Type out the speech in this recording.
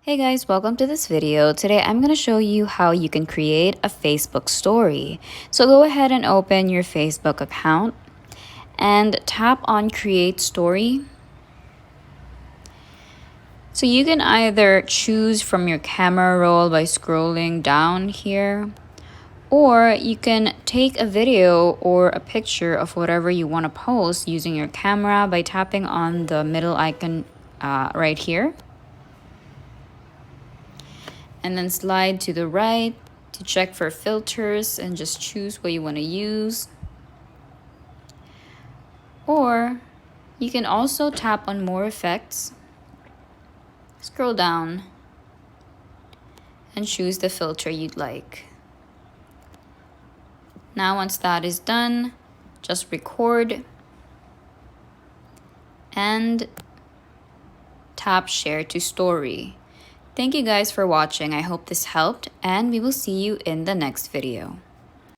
Hey guys, welcome to this video. Today I'm going to show you how you can create a Facebook story. So go ahead and open your Facebook account and tap on create story. So you can either choose from your camera roll by scrolling down here, or you can take a video or a picture of whatever you want to post using your camera by tapping on the middle icon right here. And then slide to the right to check for filters and just choose what you want to use. Or you can also tap on more effects, scroll down, and choose the filter you'd like. Now once that is done, just record and tap share to story. Thank you guys for watching. I hope this helped, and we will see you in the next video.